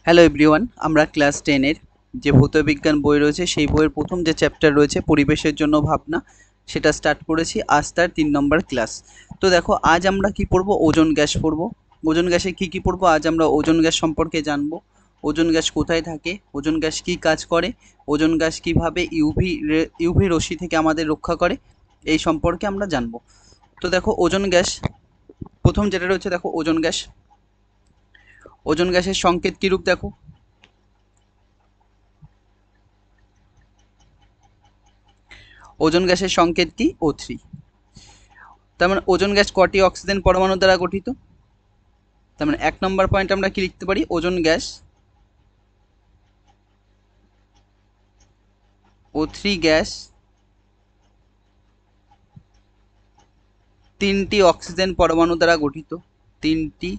Hello everyone, আমরা class 10 এর যে ভৌতবিজ্ঞান বই রয়েছে সেই বইয়ের প্রথম যে চ্যাপ্টার রয়েছে পরিবেশের জন্য ভাবনা, সেটা স্টার্ট করেছি। আজ তার 3 নম্বর ক্লাস। তো দেখো, আজ আমরা কি পড়বো? ওজোন গ্যাস পড়বো। ওজোন গ্যাসে কি পড়বো? আজ আমরা ওজোন গ্যাস সম্পর্কে জানবো। ওজোন গ্যাস কোথায় থাকে, ওজোন গ্যাস কি কাজ করে, ওজোন গ্যাস কিভাবে ইউভি রশ্মি থেকে আমাদের রক্ষা করে, এই সম্পর্কে আমরা জানবো। তো দেখো, ওজোন গ্যাস প্রথম যেটা রয়েছে, দেখো ওজোন গ্যাস। ওজোন গ্যাসের সংকেত কি রূপ দেখো। ওজোন গ্যাসের সংকেত কি? O3। তার মানে ওজোন গ্যাস কটি অক্সিজেন পরমাণু দ্বারা গঠিত? তার মানে 1 নম্বর পয়েন্ট আমরা কি লিখতে পারি? ওজোন গ্যাস O3 গ্যাস 3টি অক্সিজেন পরমাণু দ্বারা গঠিত। 3টি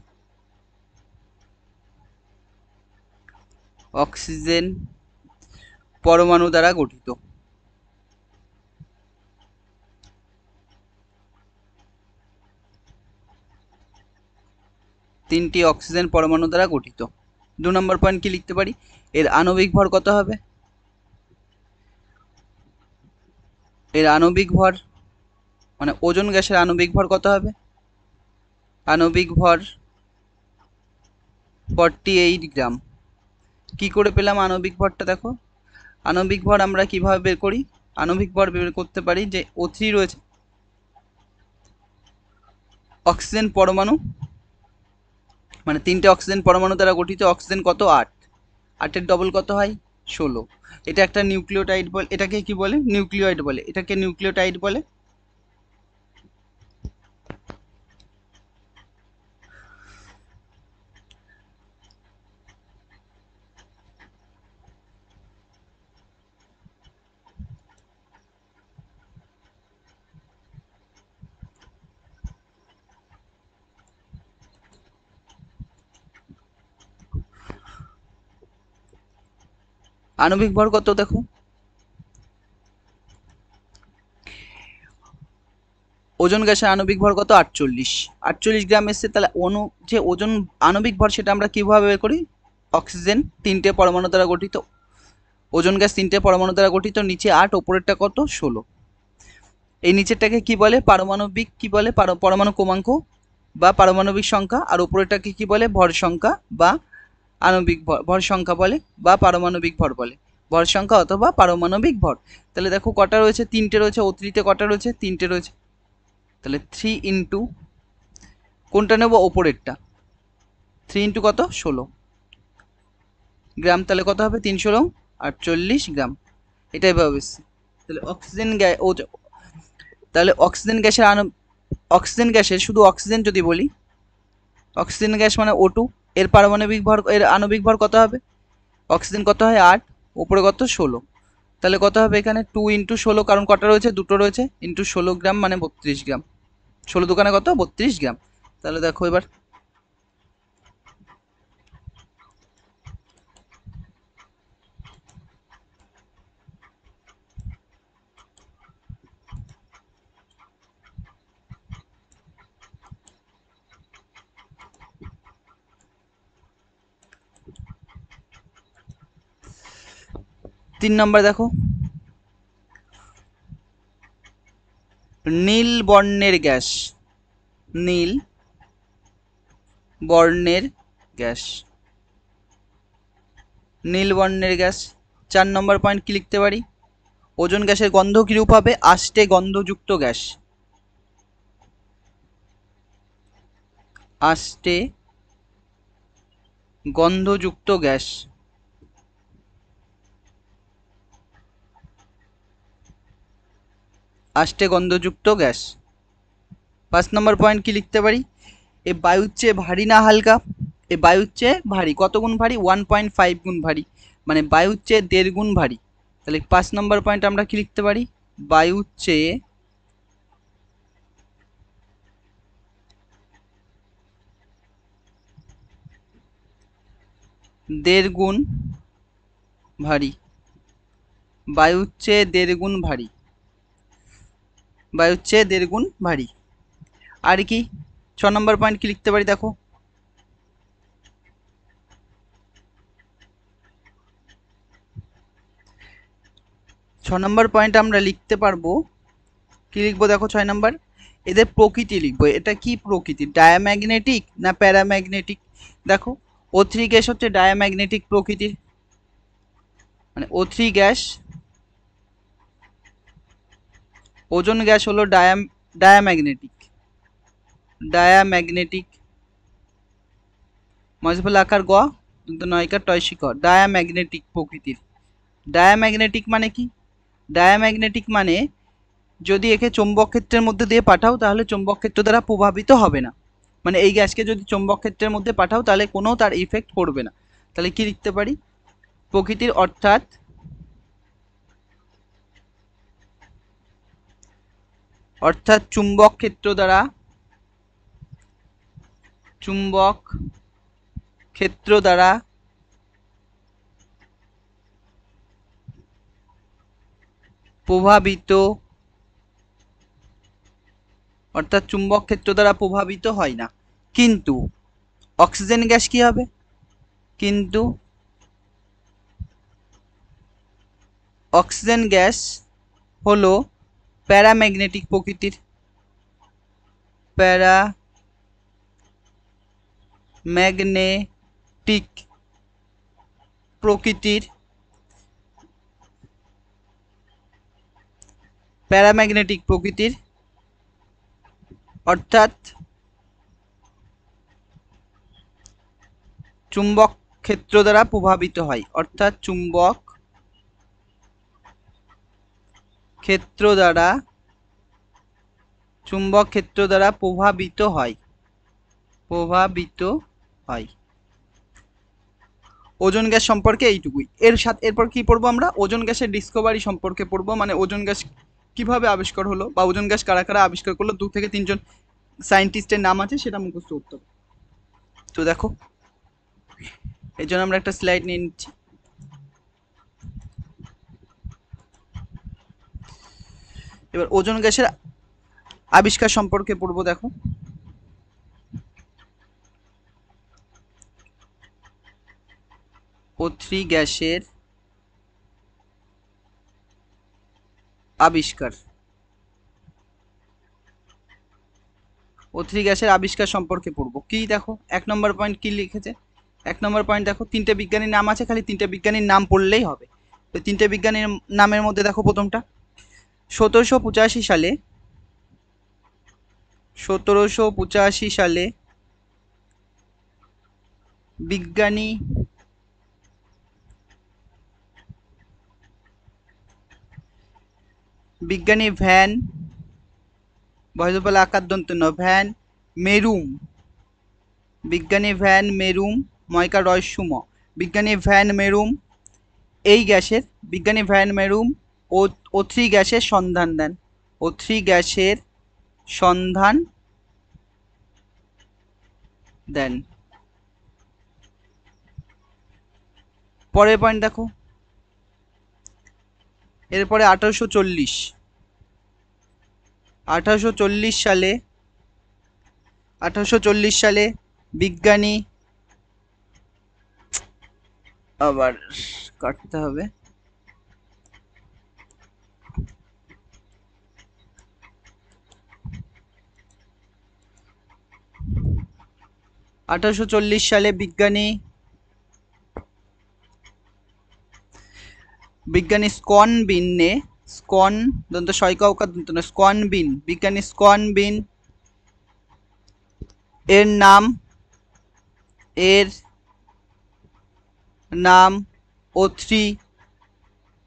অক্সিজেন পরমাণু দ্বারা গঠিত। তিনটি অক্সিজেন পরমাণু দ্বারা গঠিত। 2 নম্বর পয়েন্ট কি লিখতে পারি? এর আণবিক ভর কত হবে? এর আণবিক ভর মানে ওজোন গ্যাসের আণবিক ভর কত হবে? আণবিক ভর 48 গ্রাম। কি করে পেলাম আণবিক ভরটা? দেখো, আণবিক ভর আমরা কিভাবে বের করি? আণবিক ভর বের করতে পারি যে O3 রয়েছে অক্সিজেন পরমাণু, মানে 3টে অক্সিজেন পরমাণু দ্বারা গঠিত। অক্সিজেন কত? 8। 8-এর ডবল কত হয়? 16। এটা একটা নিউক্লিওটাইড বলে। এটাকে কি বলে? নিউক্লিয়েট বলে। এটাকে নিউক্লিওটাইড বলে। আণবিক ভর কত দেখো? ওজোন গ্যাসের আণবিক ভর কত? 48। 48 গ্রাম এসছে। তাহলে যে ওজন আণবিক ভর সেটা আমরা কিভাবে বের করি? অক্সিজেন 3টে পরমাণু দ্বারা গঠিত। ওজোন গ্যাস 3টে পরমাণু দ্বারা গঠিত। নিচে 8, ওপরেরটা কত? 16। এই নিচেরটাকে কি বলে? পারমাণবিক কি বলে? পরমাণু ক্রমাঙ্ক বা পারমাণবিক সংখ্যা। আর উপরেরটাকে কি বলে? ভর সংখ্যা বা আণবিক ভর সংখ্যা বলে বা পারমাণবিক ভর বলে। ভর সংখ্যা অথবা পারমাণবিক ভর। তাহলে দেখো কটা রয়েছে? 3টে রয়েছে। O3-তে কটা রয়েছে? 3টে রয়েছে। তাহলে 3 ইন্টু কোনটা নেব? ওপরেরটা। 3 ইন্টু কত? 16 গ্রাম। তাহলে কত হবে? 3 16 48 গ্রাম। এটাই ভাবে এসছে। তাহলে তাহলে অক্সিজেন গ্যাসের শুধু অক্সিজেন যদি বলি, অক্সিজেন গ্যাস মানে O2, এর পারমাণবিক ভর, এর আণবিক ভর কত হবে? অক্সিজেন কত হয়? 8, উপরে কত? 16। তাহলে কত হবে এখানে? 2 ইন্টু 16, কারণ কটা রয়েছে? দুটো রয়েছে, ইন্টু 16 গ্রাম মানে 32 গ্রাম। 16 দোকানে কত? 32 গ্রাম। তাহলে দেখো এবার 3 নম্বর দেখো, নীল বর্ণের গ্যাস। নীল বর্ণের গ্যাস। নীল বর্ণের গ্যাস। 4 নম্বর পয়েন্ট কি লিখতে পারি? ওজোন গ্যাসের গন্ধ কিরূপ হবে? আষ্টে গন্ধযুক্ত গ্যাস। আষ্টে গন্ধযুক্ত গ্যাস। আষ্টে গন্ধযুক্ত গ্যাস। 5 নম্বর পয়েন্ট কি লিখতে পারি? এ বায়ুর চেয়ে ভারী না হালকা? এ বায়ুর চেয়ে ভারী। কত গুণ ভারী? 1.5 গুণ ভারী, মানে বায়ুর চেয়ে 1.5 গুণ ভারী। তাহলে 5 নম্বর পয়েন্ট আমরা কি লিখতে পারি? বায়ুর চেয়ে 1.5 গুণ ভারী। বায়ুর চেয়ে 1.5 গুণ ভারী। বায়ুর চেয়ে 1.5 গুণ ভারী। আর কি? 6 নম্বর পয়েন্ট কি লিখতে পারি? দেখো, নম্বর পয়েন্ট আমরা লিখতে পারবো, কি লিখবো দেখো 6 নম্বর, এদের প্রকৃতি লিখবো। এটা কি প্রকৃতি, ডায়াম্যাগনেটিক না প্যারাম্যাগনেটিক? দেখো O3 গ্যাস হচ্ছে ডায়াম্যাগনেটিক প্রকৃতির, মানে O3 গ্যাস, ওজোন গ্যাস হলো ডায়াম্যাগনেটিক, ডায়াম্যাগনেটিক, মজফল আকার গ কিন্তু নয়কার টয়সিক ডায়াম্যাগনেটিক প্রকৃতির। ডায়াম্যাগনেটিক মানে কি? ডায়াম্যাগনেটিক মানে যদি একে চৌম্বক ক্ষেত্রের মধ্যে দিয়ে পাঠাও তাহলে চৌম্বক ক্ষেত্র দ্বারা প্রভাবিত হবে না, মানে এই গ্যাসকে যদি চৌম্বক ক্ষেত্রের মধ্যে পাঠাও তাহলে কোনো তার ইফেক্ট পড়বে না। তাহলে কি লিখতে পারি, প্রকৃতির অর্থাৎ চুম্বক ক্ষেত্র দ্বারা প্রভাবিত, অর্থাৎ চুম্বক ক্ষেত্র দ্বারা প্রভাবিত হয় না। কিন্তু অক্সিজেন গ্যাস কি হবে, কিন্তু অক্সিজেন গ্যাস হলো প্যারাম্যাগনেটিক প্রকৃতির, প্যারাম্যাগনেটিক প্রকৃতির, প্যারাম্যাগনেটিক প্রকৃতির অর্থাৎ চুম্বক ক্ষেত্র দ্বারা প্রভাবিত হয়, অর্থাৎ চুম্বক ক্ষেত্র দ্বারা প্রভাবিত হয়। ওজোন গ্যাস সম্পর্কে এইটুকুই। এরপর কি পড়বো আমরা, ওজোন গ্যাসের ডিসকভারি সম্পর্কে পড়বো, মানে ওজোন গ্যাস কিভাবে আবিষ্কার হলো বা ওজোন গ্যাস কারা কারা আবিষ্কার করলো, 2 থেকে 3 জন সায়েন্টিস্টের নাম আছে, সেটা মুখস্থ করতে হবে। তো দেখো এই জন্য আমরা একটা স্লাইড নিয়ে নিচ্ছি। এবার ওজোন গ্যাসের আবিষ্কার সম্পর্কে পড়বো। দেখো O3 গ্যাসের আবিষ্কার, O3 গ্যাসের আবিষ্কার সম্পর্কে পড়বো। কি দেখো 1 নম্বর পয়েন্ট কি লিখেছে, 1 নম্বর পয়েন্ট দেখো 3টে বিজ্ঞানীর নাম আছে, খালি 3টে বিজ্ঞানীর নাম পড়লেই হবে। তো 3টে বিজ্ঞানীর নামের মধ্যে দেখো প্রথমটা 1785 সালে বিজ্ঞানী ভ্যান, বয়সফল আকার দন্ত ন, ভ্যান মেরুম, বিজ্ঞানী ভ্যান মেরুম, ময়কা রয়সুম, বিজ্ঞানী ভ্যান মেরুম এই গ্যাসের, বিজ্ঞানী ভ্যান মেরুম O3 গ্যাসের সন্ধান দেন, O3 গ্যাসের সন্ধান দেন। পরের পয়েন্ট দেখো, এরপরে 1840 সালে বিজ্ঞানী, আবার কাটতে হবে, 1840 সালে বিজ্ঞানী স্কনবিনে, স্কন দন্ত শয়কা উকার দন্ত না, স্কনবিন, বিজ্ঞানী স্কনবিন এর নাম O3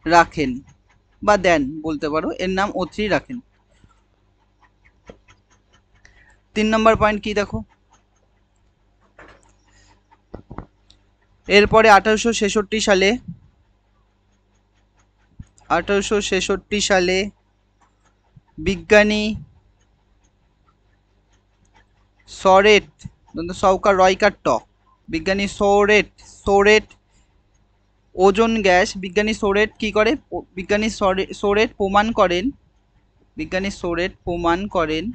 রাখেন, বা দেন বলতে পারো, এর নাম O3 রাখেন। 3 নম্বর পয়েন্ট কি দেখো, এরপরে 1866 সালে বিজ্ঞানী সরেট দন্ত সৌকা রয়কার ট, বিজ্ঞানী সোরেট ওজোন গ্যাস, বিজ্ঞানী সোরেট কি করে, বিজ্ঞানী সোরেট প্রমাণ করেন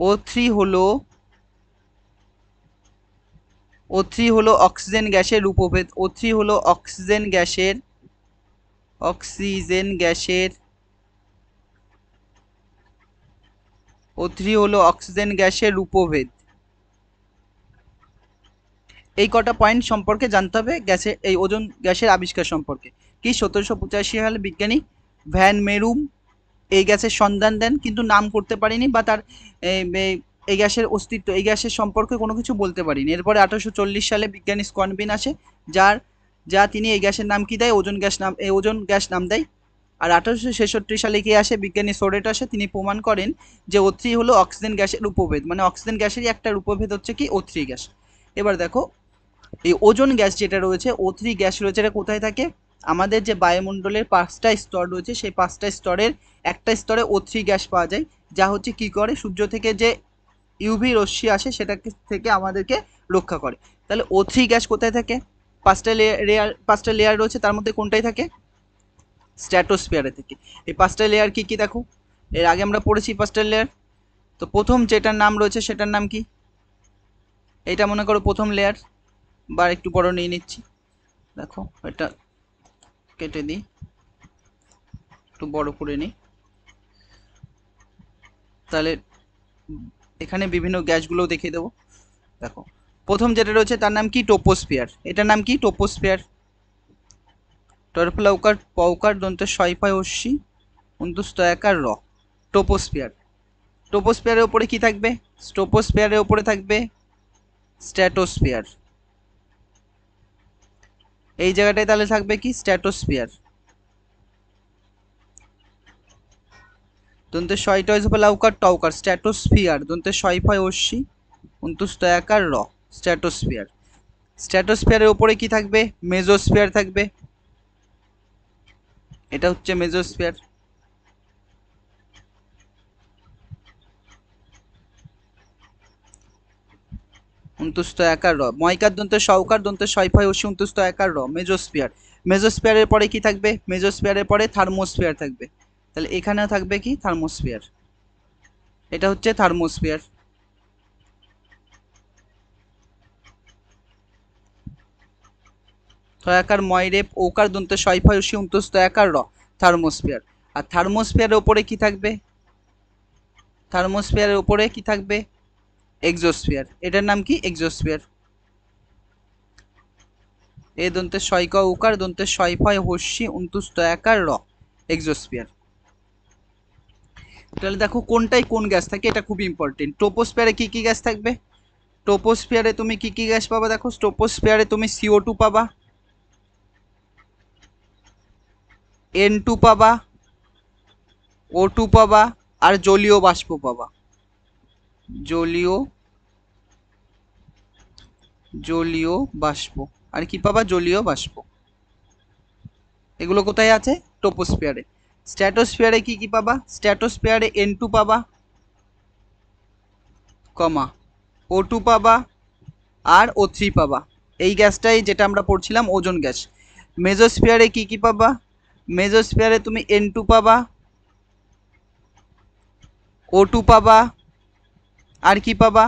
O3 হলো O3 হলো অক্সিজেন গ্যাসের রূপভেদ। O3 হলো অক্সিজেন গ্যাসের O3 হলো অক্সিজেন গ্যাসের রূপভেদ। এই কটা পয়েন্ট সম্পর্কে জানতে হবে গ্যাসের, এই ওজোন গ্যাসের আবিষ্কার সম্পর্কে। কি 1785 সালে বিজ্ঞানী ভ্যান মেরুম এই গ্যাসের সন্ধান দেন, কিন্তু নাম করতে পারিনি বা তার এই গ্যাসের অস্তিত্ব, এই গ্যাসের সম্পর্কে কোনো কিছু বলতে পারিনি। এরপরে 1840 সালে বিজ্ঞানী স্কনবিন আসে, যা তিনি এই গ্যাসের নাম কি দেয়, ওজোন গ্যাস নাম দেয়। আর 1866 সালে কি আসে, বিজ্ঞানী সোরেট আসে, তিনি প্রমাণ করেন যে O3 হলো অক্সিজেন গ্যাসের উপভেদ, মানে অক্সিজেন গ্যাসেরই একটা উপভেদ হচ্ছে কি O3 গ্যাস। এবার দেখো এই ওজোন গ্যাস যেটা রয়েছে, O3 গ্যাস রয়েছে, এটা কোথায় থাকে, আমাদের যে বায়ুমণ্ডলের 5টা স্তর রয়েছে সেই 5টা স্তরের একটা স্তরে O3 গ্যাস পাওয়া যায়, যা হচ্ছে কি করে, সূর্য থেকে যে ইউভি রশ্মি আসে সেটা থেকে আমাদেরকে রক্ষা করে। তাহলে O3 গ্যাস কোথায় থাকে, 5টা লেয়ার রয়েছে, তার মধ্যে কোনটাই থাকে, স্ট্র্যাটোস্ফিয়ারে থাকে। এই 5টা লেয়ার কি কি দেখো, এর আগে আমরা পড়েছি 5টা লেয়ার। তো প্রথম যেটার নাম রয়েছে সেটার নাম কি, এটা মনে করো প্রথম লেয়ার, বা একটু বড় নিয়ে নিচ্ছি, দেখো এটা কেটে দিই, একটু বড় করে নিই, তাহলে এখানে বিভিন্ন গ্যাসগুলোও দেখিয়ে দেবো। দেখো প্রথম যেটা রয়েছে তার নাম কি, টোপোস্ফিয়ার। এটার নাম কি, টোপোস্ফিয়ার। টরফলাউকার পউকার দন্তের শয়ফয় অশ্বি অন্তুস্তয়াকার র, টোপোস্ফিয়ার। টোপোস্ফিয়ারের উপরে কি থাকবে, টোপোস্ফিয়ারের উপরে থাকবে স্ট্র্যাটোস্ফিয়ার। এই জায়গাটায় তাহলে থাকবে কি, স্ট্র্যাটোস্ফিয়ার। দন্তের শয়টয় লাউকার টউকার স্ট্র্যাটোস্ফিয়ার, দন্তের শয়ফয় অশ্বি অন্তুস্তয়াকার র, স্ট্র্যাটোস্ফিয়ার। স্ট্র্যাটোস্ফিয়ারের উপরে কি থাকবে, মেজোস্ফিয়ার থাকবে, এটা হচ্ছে মেজোস্ফিয়ার। অন্তুস্তয়াকার র, ময়কার দন্তের সউকার দন্তের শয়ফয় অশ্বি অন্তুস্তয়াকার র, মেজোস্ফিয়ার। মেজোস্ফিয়ারের পরে কি থাকবে, মেজোস্ফিয়ারের পরে থার্মোস্ফিয়ার থাকবে, তাহলে এখানেও থাকবে কি, থার্মোস্ফিয়ার। এটা হচ্ছে থার্মোস্ফিয়ার। তয়াকার ময়রেপ ওকার দন্তের শয়ফয় অশ্বি অন্তুস্তয়াকার র, থার্মোস্ফিয়ার। আর থার্মোস্ফিয়ারের উপরে কি থাকবে, থার্মোস্ফিয়ারের উপরে কি থাকবে, এক্সোস্ফিয়ার। এটার নাম কি, এক্সোস্ফিয়ার। এ দন্তের শয়ক উকার দন্তের শয়ফয় হস্যি অন্তুস্তয়াকার র, এক্সোস্ফিয়ার। তাহলে দেখো কোনটাই কোন গ্যাস থাকে, এটা খুব ইম্পর্টেন্ট। ট্রোপোস্ফিয়ারে কি কি গ্যাস থাকবে, ট্রোপোস্ফিয়ারে তুমি কি কি গ্যাস পাবা, দেখো ট্রোপোস্ফিয়ারে তুমি CO2 পাবা, N2 পাবা, O2 পাবা, আর জলীয় বাষ্প পাবা। জলীয় জলীয় বাষ্প, আর কি পাবা, জলীয় বাষ্প। এগুলো কোথায় আছে, ট্রোপোস্ফিয়ারে। স্ট্র্যাটোস্ফিয়ারে কি কি পাবা, স্ট্র্যাটোস্ফিয়ারে N2 পাবা, কমা O2 পাবা, আর O3 পাবা। এই গ্যাসটাই যেটা আমরা পড়ছিলাম ওজোন গ্যাস। মেজোস্ফিয়ারে কি কি পাবা, মেজোস্ফিয়ারে তুমি N2 পাবা, O2 পাবা, আর কি পাবা,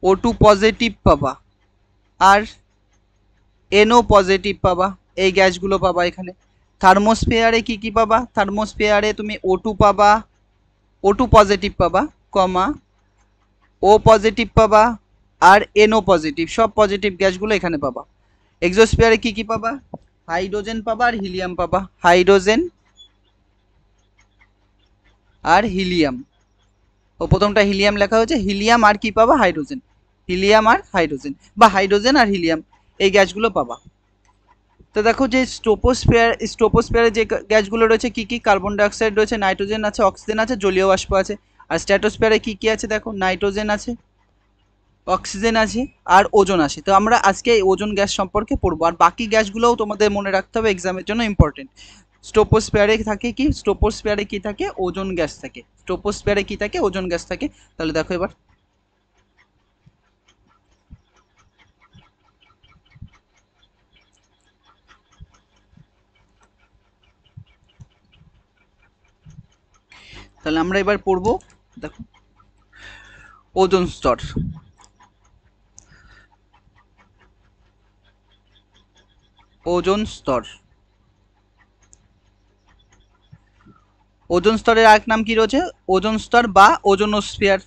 O2 পজিটিভ পাবা, আর NO পজিটিভ পাবা। এই গ্যাসগুলো পাবা এখানে। থার্মোস্ফিয়ারে কি কি পাবা, থার্মোস্ফিয়ারে তুমি O2 পাবা, O2 পজিটিভ পাবা, কমা O পজিটিভ পাবা, আর NO পজিটিভ, সব পজিটিভ গ্যাসগুলো এখানে পাবা। এক্সোস্ফিয়ারে কি কি পাবা, হাইড্রোজেন পাবা আর হিলিয়াম পাবা, হাইড্রোজেন আর হিলিয়াম। ও প্রথমটা হিলিয়াম লেখা হয়েছে, হিলিয়াম আর কি পাবা, হাইড্রোজেন। হিলিয়াম আর হাইড্রোজেন, বা হাইড্রোজেন আর হিলিয়াম, এই গ্যাসগুলো পাবা। তো দেখো যে স্ট্রোপোস্ফিয়ারে যে গ্যাসগুলো রয়েছে কি কি, কার্বন ডাইঅক্সাইড রয়েছে, নাইট্রোজেন আছে, অক্সিজেন আছে, জলীয় বাষ্প আছে। আর স্ট্র্যাটোস্ফিয়ারে কি কি আছে, দেখো নাইট্রোজেন আছে, অক্সিজেন আছে, আর ওজোন আছে। তো আমরা আজকে এই ওজোন গ্যাস সম্পর্কে পড়বো, আর বাকি গ্যাসগুলোও তোমাদের মনে রাখতে হবে, এক্সামের জন্য ইম্পর্টেন্ট। স্ট্রোপোস্ফিয়ারে থাকে কি, স্ট্রোপোস্ফিয়ারে কি থাকে, ওজোন গ্যাস থাকে। স্ট্রোপোস্ফিয়ারে কি থাকে, ওজোন গ্যাস থাকে। তাহলে দেখো এবার, তাহলে আমরা এবার পড়বো, দেখো ওজোন স্তর। ওজোন স্তর। ওজোন স্তরের আরেক নাম কি রয়েছে? ওজোন স্তর বা ওজোনোস্ফিয়ার।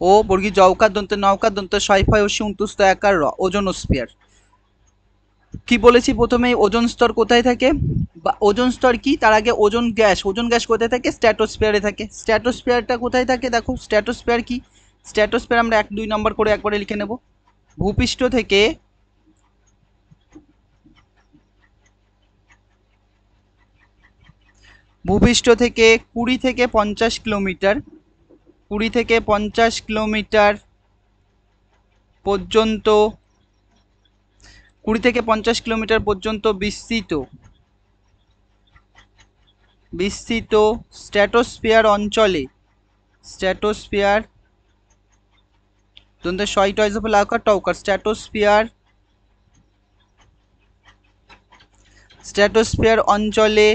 ও বর্গী জওকার দন্তে নওকার দন্তে শয়ফয় অসি উন্তুস্ত একার র, ওজোনোস্ফিয়ার। কি বলেছি প্রথমে, ওজোন স্তর কোথায় থাকে বা ওজোন স্তর কি, তার আগে ওজোন গ্যাস। ওজোন গ্যাস কোথায় থাকে? স্ট্র্যাটোস্ফিয়ারে থাকে। স্ট্র্যাটোস্ফিয়ারটা কোথায় থাকে দেখো, স্ট্র্যাটোস্ফিয়ার কি, স্ট্র্যাটোস্ফিয়ার আমরা 1-2 নম্বর করে একবারে লিখে নেব। ভূপৃষ্ঠ থেকে ভূপৃষ্ঠ থেকে 20 থেকে 50 কিলোমিটার, 20 থেকে 50 কিলোমিটার পর্যন্ত, 20 থেকে 50 কিলোমিটার পর্যন্ত বিস্তৃত স্ট্র্যাটোস্ফিয়ার অঞ্চলে, স্ট্র্যাটোস্ফিয়ার দন্তে শয় টয়েস অফ লাউকার টউকার, স্ট্র্যাটোস্ফিয়ার অঞ্চলে,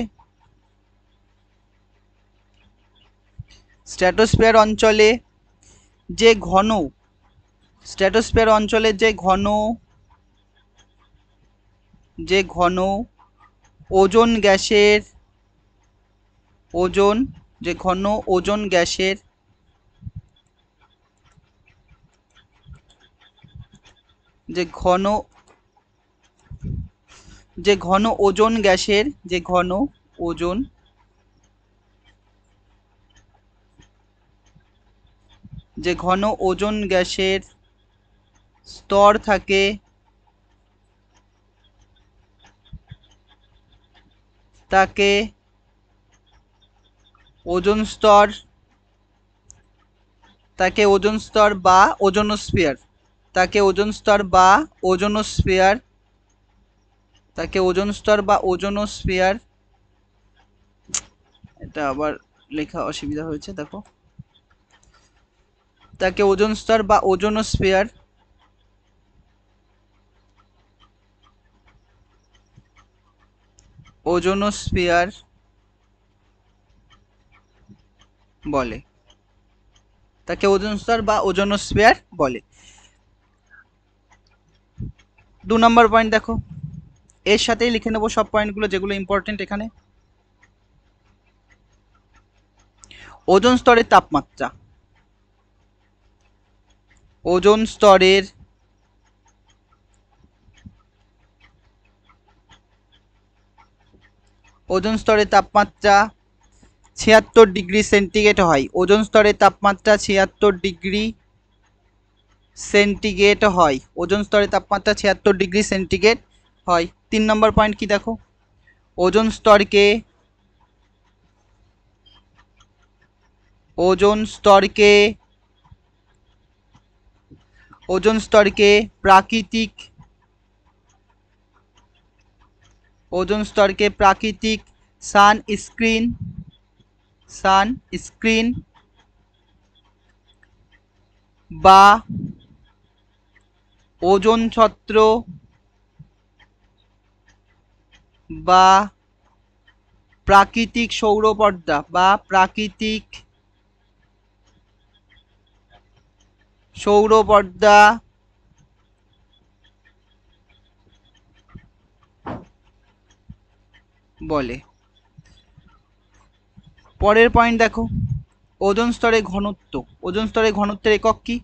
স্ট্র্যাটোস্ফিয়ার অঞ্চলে যে ঘন, স্ট্র্যাটোস্ফিয়ার অঞ্চলে যে ঘন ওজোন গ্যাসের, ওজোন, যে ঘন ওজোন গ্যাসের, যে ঘন ওজোন গ্যাসের, যে ঘন ওজোন, যে ঘন ওজোন গ্যাসের স্তর থাকে তাকে ওজোন স্তর, তাকে ওজোন স্তর বা ওজোনোস্ফিয়ার, তাকে ওজোন স্তর বা ওজোনোস্ফিয়ার, তাকে ওজোন স্তর বা ওজোনোস্ফিয়ার, এটা আবার লেখা অসুবিধা হয়েছে দেখো, তাকে ওজোন স্তর বা ওজোনোস্ফিয়ার, ওজোনোস্ফিয়ার বলে, তাকে ওজোন স্তর বা ওজোনোস্ফিয়ার বলে। 2 নম্বর পয়েন্ট দেখো, এর সাথেই লিখে নেব সব পয়েন্টগুলো যেগুলো ইম্পর্টেন্ট এখানে। ওজোন স্তরের তাপমাত্রা, ওজোন স্তরের তাপমাত্রা 76 ডিগ্রি সেন্টিগ্রেড হয়। ওজোন স্তরের তাপমাত্রা 76 ডিগ্রি সেন্টিগ্রেড হয়। ওজোন স্তরের তাপমাত্রা 76 ডিগ্রি সেন্টিগ্রেড হয়। 3 নম্বর পয়েন্ট কি দেখো, ওজোন স্তরকে, ওজোন স্তরকে, ওজোন স্তরকে প্রাকৃতিক, ওজোন স্তরকে প্রাকৃতিক সানস্ক্রিন বা ওজোন ছত্র বা প্রাকৃতিক সৌরপর্দা বা প্রাকৃতিক সৌরপর্দা বলে। পরের পয়েন্ট দেখো, ওজোন স্তরের ঘনত্ব, ওজোন স্তরের ঘনত্বের একক কি?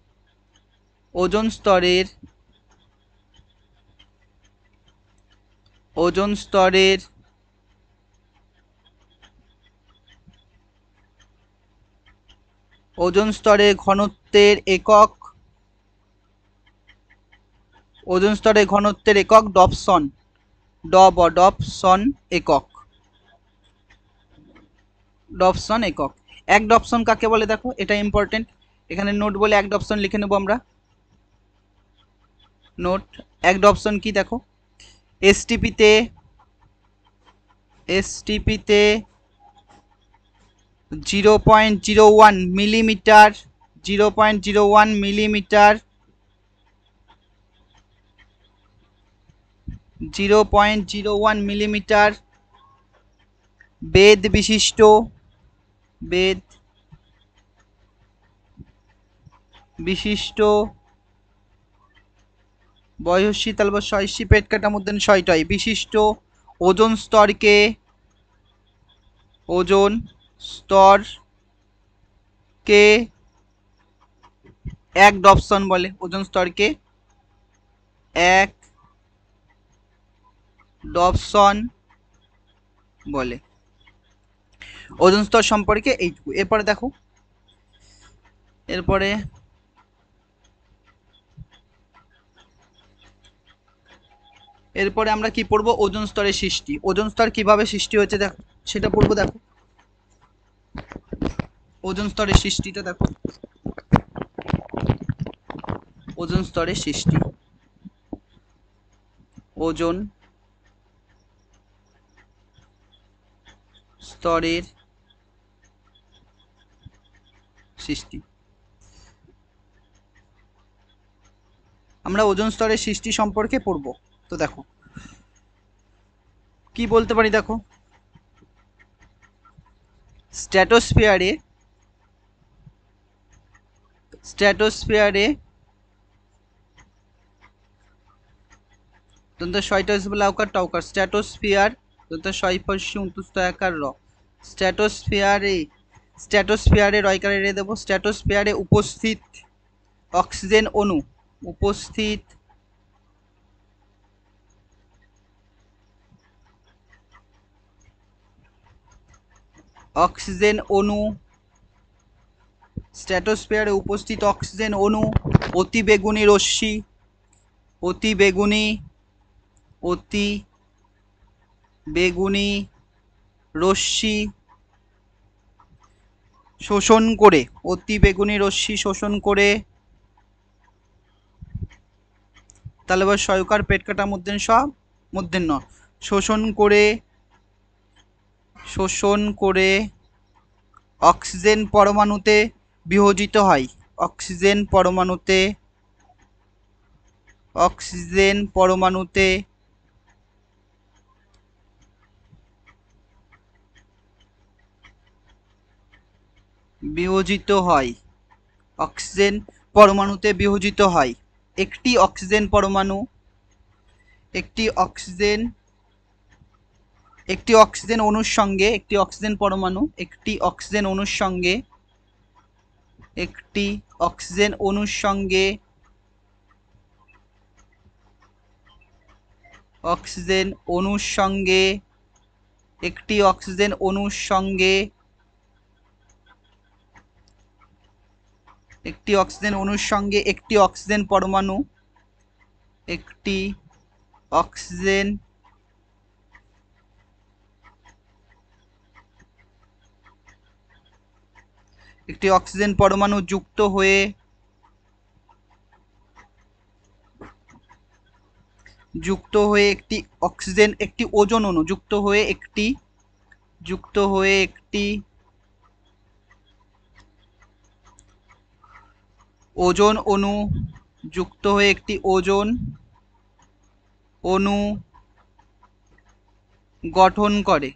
ওজোন স্তরের, ওজোন স্তরের ওজোন স্তরের ঘনত্বের একক, ওজোন স্তরের ঘনত্বের একক ডপসন, ডপসন একক, ডপসন একক। এক ডপসন কাকে বলে দেখো, এটা ইম্পর্টেন্ট, এখানে নোট বলে এক ডপসন লিখে নেব আমরা। নোট, এক ডপসন কি দেখো, এসটিপিতে 0.01 মিলিমিটার, 0.01 মিলিমিটার, 0.01 মিলিমিটার বেধ বিশিষ্ট, বেধ বিশিষ্ট বয়সী তালব শয়সী পেট কাটা মধ্যে ছয়টাই বিশিষ্ট ওজন স্তরকে এক ডপসন বলে। ওজন স্তরকে এক ডপসন বলে। ওজন স্তর সম্পর্কে এইটুকু। এরপরে দেখো, এরপরে আমরা কি পড়বো? ওজন স্তরের সৃষ্টি। ওজন স্তর কিভাবে সৃষ্টি হয়েছে দেখো, সেটা পড়বো। দেখো ওজন স্তরের সৃষ্টিটা দেখো। ওজন স্তরের সৃষ্টি, ওজন স্তরের সৃষ্টি। আমরা ওজন স্তরের সৃষ্টি সম্পর্কে পড়বো। তো দেখো কি বলতে পারি, দেখো স্ট্র্যাটোস্ফিয়ারে দন্ত ছয়টা লাউকার টাউকার স্ট্র্যাটোস্ফিয়ার দন্ত ছয় ফর্সি 29 আকার র স্ট্র্যাটোস্ফিয়ারে রয়কারে রে দেবো। স্ট্র্যাটোস্ফিয়ারে উপস্থিত অক্সিজেন অণু স্ট্র্যাটোস্ফিয়ারে উপস্থিত অক্সিজেন অণু অতিবেগুনি রশ্মি শোষণ করে তাহলে এবার সয়কার পেট কাটা মধ্যে শোষণ করে অক্সিজেন পরমাণুতে বিভাজিত হয়। অক্সিজেন পরমাণুতে বিভাজিত হয়। একটি অক্সিজেন অণুর সঙ্গে একটি অক্সিজেন পরমাণু যুক্ত হয়ে একটি ওজন অণু যুক্ত হয়ে একটি ওজন অণু গঠন করে।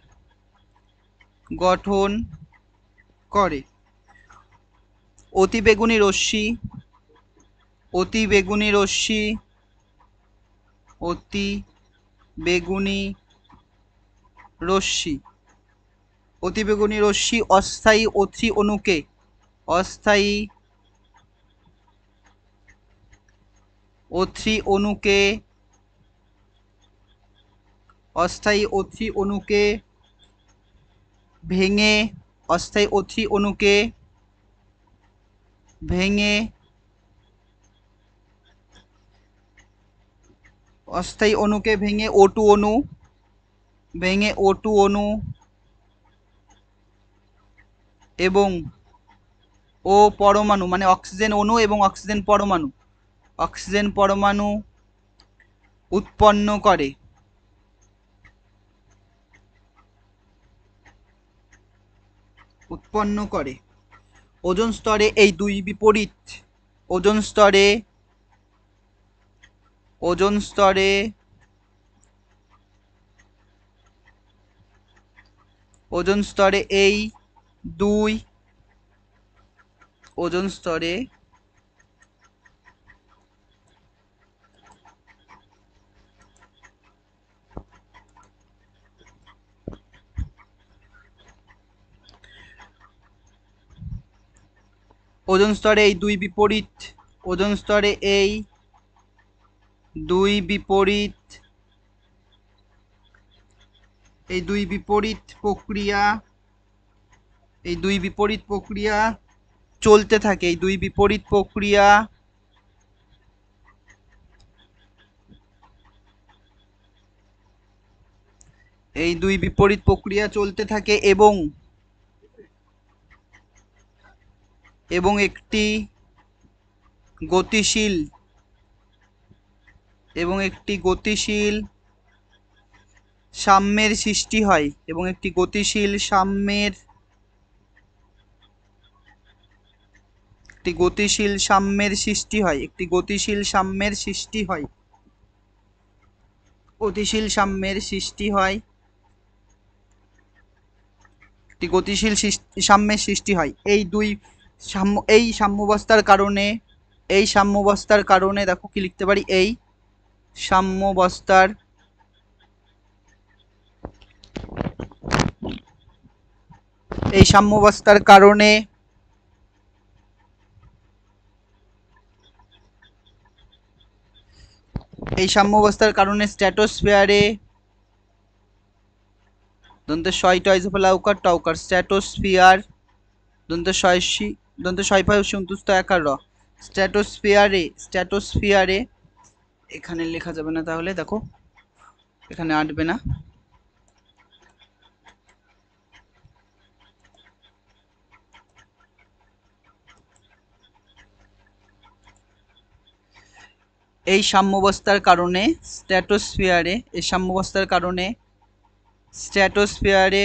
অতিবেগুনি রশ্মি অস্থায়ী O3 অণুকে ভেঙে O2 অণু এবং ও পরমাণু মানে অক্সিজেন অণু এবং অক্সিজেন পরমাণু উৎপন্ন করে। ওজন স্তরে এই দুই বিপরীত ওজন স্তরে এই দুই ওজোন স্তরে এই দুই বিপরীত, ওজোন স্তরে এই দুই বিপরীত, এই দুই বিপরীত প্রক্রিয়া, এই দুই বিপরীত প্রক্রিয়া চলতে থাকে, এই দুই বিপরীত প্রক্রিয়া এই দুই বিপরীত প্রক্রিয়া চলতে থাকে এবং একটি গতিশীল সাম্যের সৃষ্টি হয়, এবং একটি গতিশীল সাম্যের সৃষ্টি হয়, একটি গতিশীল সাম্যের সৃষ্টি হয়, গতিশীল সাম্যের সৃষ্টি হয়, একটি গতিশীল সাম্যের সৃষ্টি হয়। এই দুই এই সাম্যাবস্থার কারণে, এই সাম্যাবস্থার কারণে দেখো কি লিখতে পারি, এই সাম্যাবস্থার কারণে স্ট্র্যাটোস্ফিয়ারে দন্তে শয় টয় ফলাউকার টাউকার স্ট্র্যাটোস্ফিয়ার দন্তে শয়সি দন্তে শয় ফয় সন্তুষ্ট একার র স্ট্র্যাটোস্ফিয়ারে এখানে লেখা যাবে না, তাহলে দেখো এখানে আটবে না। এই সাম্যাবস্থার কারণে স্ট্র্যাটোস্ফিয়ারে, এই সাম্যাবস্থার কারণে স্ট্র্যাটোস্ফিয়ারে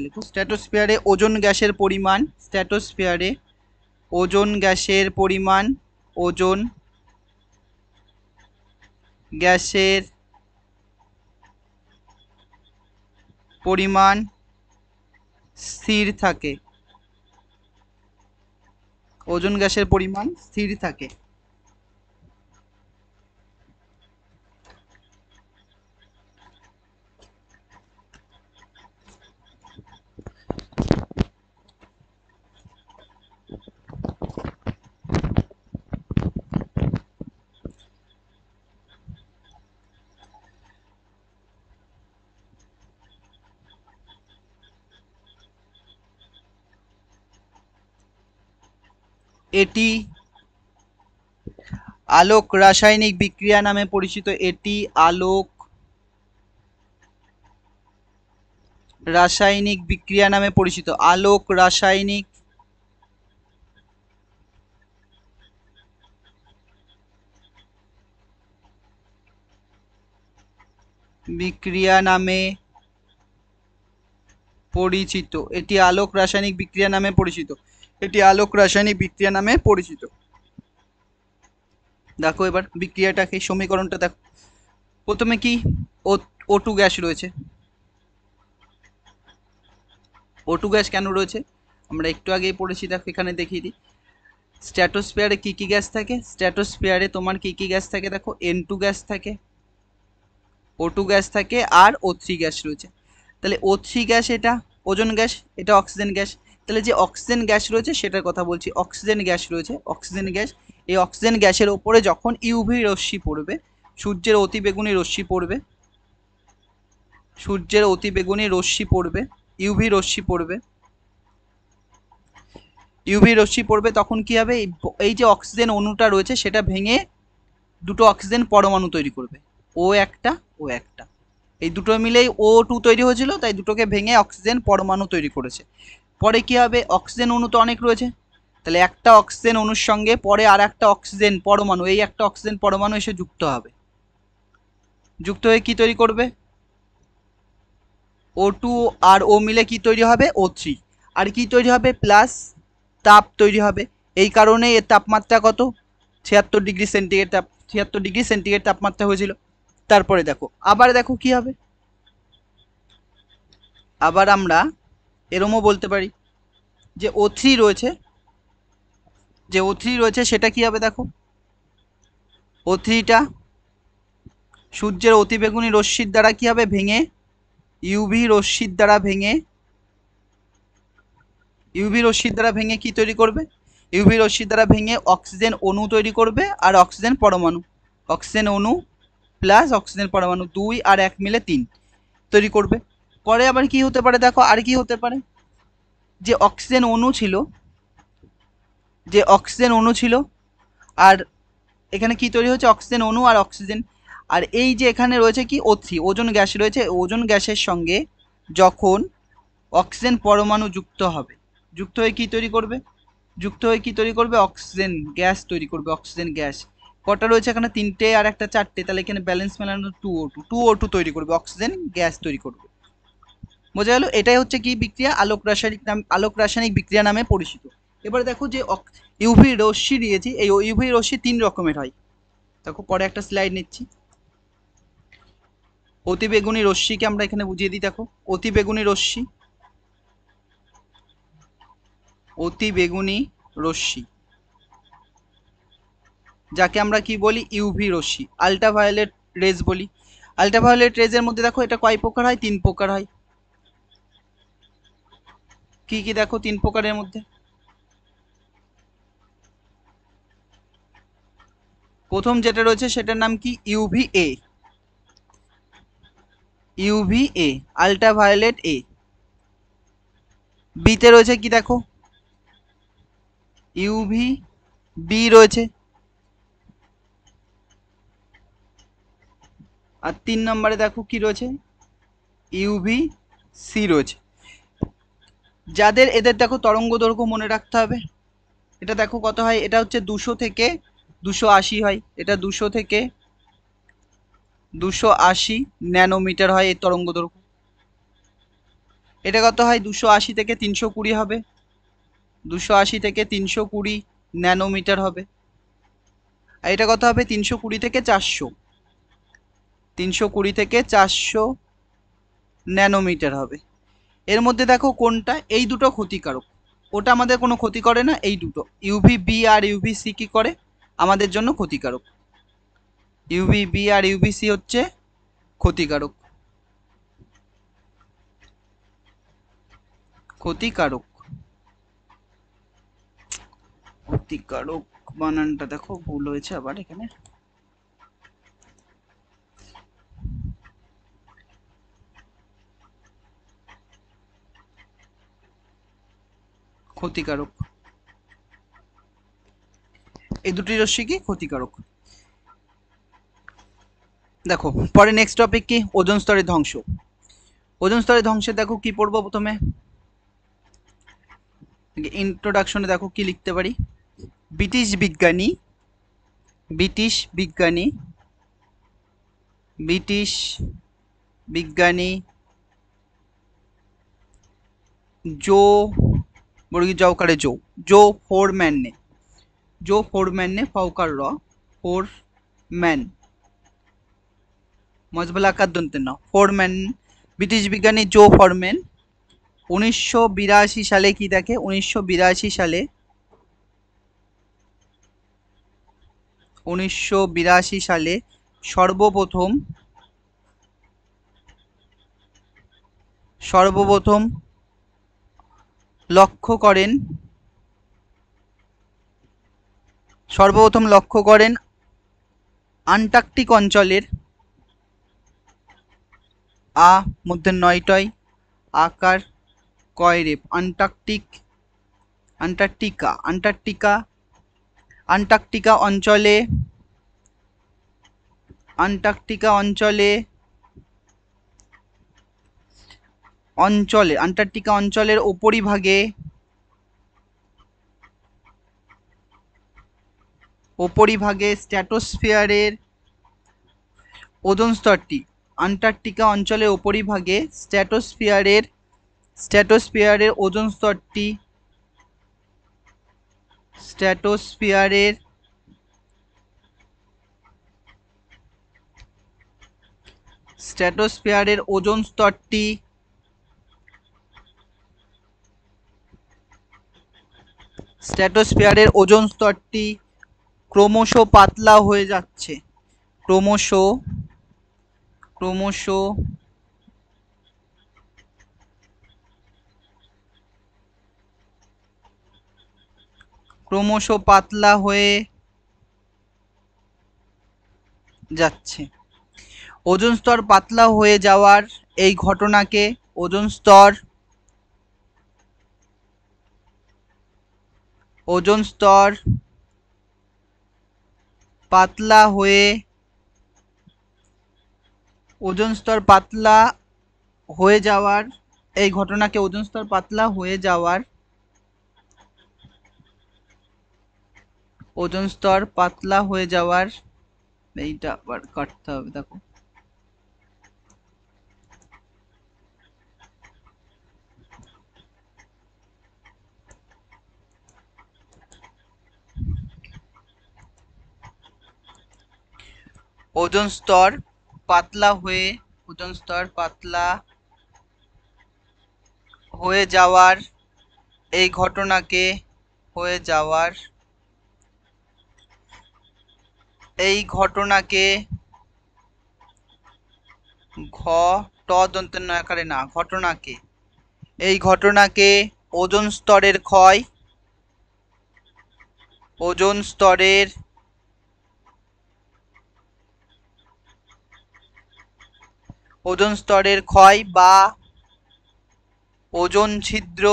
লিখো, স্ট্র্যাটোস্ফিয়ারে ওজোন গ্যাসের পরিমাণ, স্ট্র্যাটোস্ফিয়ারে ওজোন গ্যাসের পরিমাণ, ওজোন গ্যাসের পরিমাণ স্থির থাকে, ওজোন গ্যাসের পরিমাণ স্থির থাকে। এটি আলোক রাসায়নিক বিক্রিয়া নামে পরিচিত, এটি আলোক রাসায়নিক বিক্রিয়া নামে পরিচিত, আলোক রাসায়নিক বিক্রিয়া নামে পরিচিত, এটি আলোক রাসায়নিক বিক্রিয়া নামে পরিচিত, এটি আলোক রাসায়নিক বিক্রিয়া নামে পরিচিত। দেখো এবার বিক্রিয়াটাকে, সমীকরণটা দেখো। প্রথমে কি O2 গ্যাস রয়েছে। O2 গ্যাস কেন রয়েছে আমরা একটু আগেই পড়েছি, দেখো এখানে দেখিয়ে দিই। স্ট্র্যাটোস্ফিয়ারে কি কি গ্যাস থাকে, স্ট্র্যাটোস্ফিয়ারে তোমার কি কি গ্যাস থাকে, দেখো N2 গ্যাস থাকে, O2 গ্যাস থাকে, আর O3 গ্যাস রয়েছে। তাহলে O3 গ্যাস এটা ওজোন গ্যাস, এটা অক্সিজেন গ্যাস। তাহলে যে অক্সিজেন গ্যাস রয়েছে সেটার কথা বলছি, অক্সিজেন গ্যাস রয়েছে, অক্সিজেন গ্যাস। এই অক্সিজেন গ্যাসের ওপরে যখন ইউভি রশ্মি পড়বে, সূর্যের অতিবেগুনি রশ্মি পড়বে, সূর্যের অতিবেগুনি রশ্মি পড়বে, ইউভি রশ্মি পড়বে, ইউভি রশ্মি পড়বে, তখন কি হবে, এই যে অক্সিজেন অণুটা রয়েছে সেটা ভেঙে দুটো অক্সিজেন পরমাণু তৈরি করবে, ও একটা ও একটা, এই দুটো মিলেই O2 তৈরি হয়েছিল, তাই দুটোকে ভেঙে অক্সিজেন পরমাণু তৈরি করেছে। পরে কি হবে, অক্সিজেন অণু তো অনেক রয়েছে, তাহলে একটা অক্সিজেন অণুর সঙ্গে পরে আর একটা অক্সিজেন পরমাণু, এই একটা অক্সিজেন পরমাণু এসে যুক্ত হবে, যুক্ত হয়ে কি তৈরি করবে, O2 আর O মিলে কি তৈরি হবে, O3, আর কি তৈরি হবে, প্লাস তাপ তৈরি হবে। এই কারণে এর তাপমাত্রা কত, 76 ডিগ্রি সেন্টিগ্রেড, 76 ডিগ্রি সেন্টিগ্রেড তাপমাত্রা হয়েছিল। তারপরে দেখো আবার দেখো কি হবে, আবার আমরা এরমও বলতে পারি যে O3 রয়েছে, যে O3 রয়েছে সেটা কি হবে, দেখো O3টা সূর্যের অতিবেগুনি রশ্মির দ্বারা কি হবে ভেঙে ইউভি রশ্মির দ্বারা ভেঙে কি তৈরি করবে ইউভি রশ্মির দ্বারা ভেঙে অক্সিজেন অণু তৈরি করবে আর অক্সিজেন পরমাণু অক্সিজেন অণু প্লাস অক্সিজেন পরমাণু 2 আর 1 মিলে 3 তৈরি করবে। পরে আবার কি হতে পারে দেখো আর কি হতে পারে যে অক্সিজেন অণু ছিল আর এখানে কি তৈরি হচ্ছে অক্সিজেন অণু আর অক্সিজেন আর এই যে এখানে রয়েছে কি O3 ওজোন গ্যাস রয়েছে ওজোন গ্যাসের সঙ্গে যখন অক্সিজেন পরমাণু যুক্ত হয়ে কি তৈরি করবে অক্সিজেন গ্যাস তৈরি করবে অক্সিজেন গ্যাস কটা রয়েছে এখানে 3টে আর একটা 4টে তাহলে এখানে ব্যালেন্স মেলানো 2O2 তৈরি করবে অক্সিজেন গ্যাস তৈরি করবে। বোঝা গেল এটাই হচ্ছে কি বিক্রিয়া আলোক রাসায়নিক বিক্রিয়া নামে পরিচিত। এবারে দেখো যে ইউভি রশ্মি দিয়েছি এই ইউভি রশ্মি 3 রকমের হয়। দেখো পরে একটা স্লাইড নিচ্ছি। অতিবেগুনি রশ্মিকে আমরা এখানে বুঝিয়ে দিই। দেখো অতিবেগুনি রশ্মি যাকে আমরা কি বলি ইউভি রশ্মি আল্ট্রাভায়োলেট রেজ বলি। আল্ট্রাভায়োলেট রেজের মধ্যে দেখো এটা কয় প্রকার হয় 3 প্রকার হয়। কি কি দেখো 3 প্রকারের মধ্যে প্রথম যেটা রয়েছে সেটার নাম কি ইউভিএ আল্ট্রাভায়োলেট এ। বিতে রয়েছে কি দেখো ইউভি বি রয়েছে আর 3 নম্বরে দেখো কি রয়েছে ইউভি সি রয়েছে। যাদের এদের দেখো তরঙ্গ দৈর্ঘ্য মনে রাখতে হবে। এটা দেখো কত হয় এটা হচ্ছে 200 থেকে 280 হয় এটা 200 থেকে 280 ন্যানোমিটার হয় এই তরঙ্গ দৈর্ঘ্য। এটা কত হয় 280 থেকে 320 হবে 280 থেকে 320 ন্যানোমিটার হবে। আর এটা কত হবে 320 থেকে 400 ন্যানোমিটার হবে। এর মধ্যে দেখো কোনটা এই দুটো ক্ষতিকারক ওটা আমাদের কোনো ক্ষতি করে না এই দুটো ইউভি বি আর ইউভি সি কি করে আমাদের জন্য ক্ষতিকারক ইউভি বি আর ইউভি সি হচ্ছে ক্ষতিকারক বানানটা দেখো ভুল হয়েছে আবার এখানে ক্ষতিকারক এই দুটি রশ্মি কি ক্ষতিকারক। দেখো পরে নেক্সট টপিক কি ওজোন স্তরের ধ্বংস। ওজোন স্তরের ধ্বংসে দেখো কি পড়বো প্রথমে ইন্ট্রোডাকশনে দেখো কি লিখতে পারি ব্রিটিশ বিজ্ঞানী जो बड़ी जाओकारे जो फोरमैन ने फाउकार र फोरमैन मजबलाकार दंते ना फोरमैन ब्रिटिश विज्ञानी जो फोरमैन 1982 साले की देखे 1982 साले सर्वप्रथम लक्ष्य करें आंटार्कटिक अंचलेर आ मध्य 9टय आकार कय रेप आंटार्कटिका अंचलेर उपरिभागे स्ट्रैटोस्फियारेर ओजोन स्तरटी आंटार्कटिका अंचलेर उपरिभागे स्ट्रैटोस्फियारेर ओजोन स्तरटी स्ट्रैटोस्फियारेर ओजोन स्तरटी क्रमश पातला হয়ে যাচ্ছে ক্রমশ পাতলা হয়ে যাচ্ছে। ওজোন স্তর পাতলা হয়ে যাওয়ার এই ঘটনাকে ওজোন স্তর পাতলা হয়ে যাওয়ার এই ঘটনাকে ওজোন স্তর পাতলা হয়ে যাওয়ার এইটা আবার কাটতে হবে, দেখো। ওজোন স্তর পাতলা হয়ে যাওয়ার এই ঘটনাকে ঘটনাকে ওজোন স্তরের ক্ষয় বা ওজোন ছিদ্র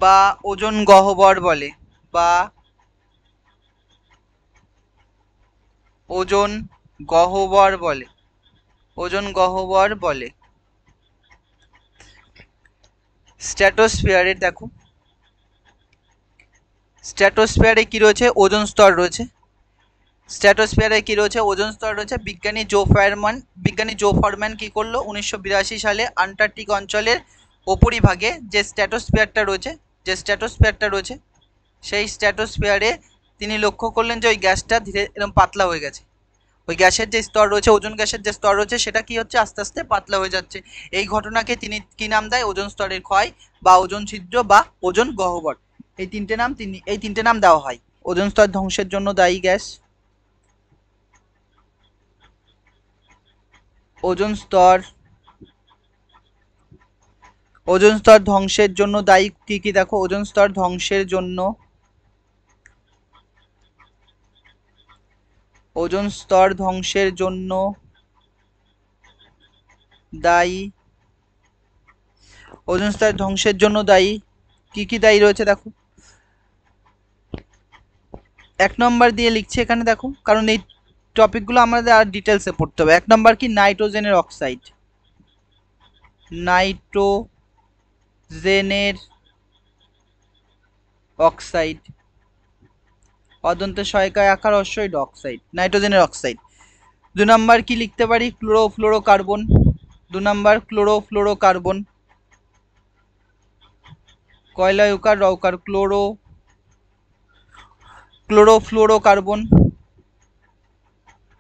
বা ওজোন গহ্বর বলে। স্ট্র্যাটোস্ফিয়ারে দেখো, স্ট্র্যাটোস্ফিয়ারে কি রয়েছে? ওজোন স্তর রয়েছে। বিজ্ঞানী জো ফারম্যান কি করলো? 1982 সালে আন্টার্কটিক অঞ্চলের উপরিভাগে যে স্ট্র্যাটোস্ফিয়ারটা রয়েছে সেই স্ট্র্যাটোস্ফিয়ারে তিনি লক্ষ্য করলেন যে ওই গ্যাসটা ধীরে এরকম পাতলা হয়ে গেছে। ওই গ্যাসের যে স্তর রয়েছে, ওজোন গ্যাসের যে স্তর রয়েছে, সেটা কি হচ্ছে? আস্তে আস্তে পাতলা হয়ে যাচ্ছে। এই ঘটনাকে তিনি কি নাম দেয়? ওজোন স্তরের ক্ষয় বা ওজোন ছিদ্র বা ওজোন গহ্বর। এই তিনটে নাম দেওয়া হয়। ওজোন স্তর ধ্বংসের জন্য দায়ী গ্যাস, ওজোন স্তর ধ্বংসের জন্য দায়ী কি কি? দেখো, ওজোন স্তর ধ্বংসের জন্য দায়ী কি কি দায়ী রয়েছে? দেখো, 1 নম্বর দিয়ে লিখছে এখানে, দেখো, কারণ এই টপিকগুলো আমাদের আর ডিটেলসে পড়তে হবে। 1 নম্বর কি? নাইট্রোজেনের অক্সাইড, অদন্তে সহায়িকায় আকার হ্রস্বই অক্সাইড, নাইট্রোজেনের অক্সাইড। 2 নম্বর কি লিখতে পারি? ক্লোরোফ্লোরোকার্বন। 2 নম্বর ক্লোরোফ্লোরোকার্বন, কয়লা ইউকার রৌকার ক্লোরোফ্লোরোকার্বন,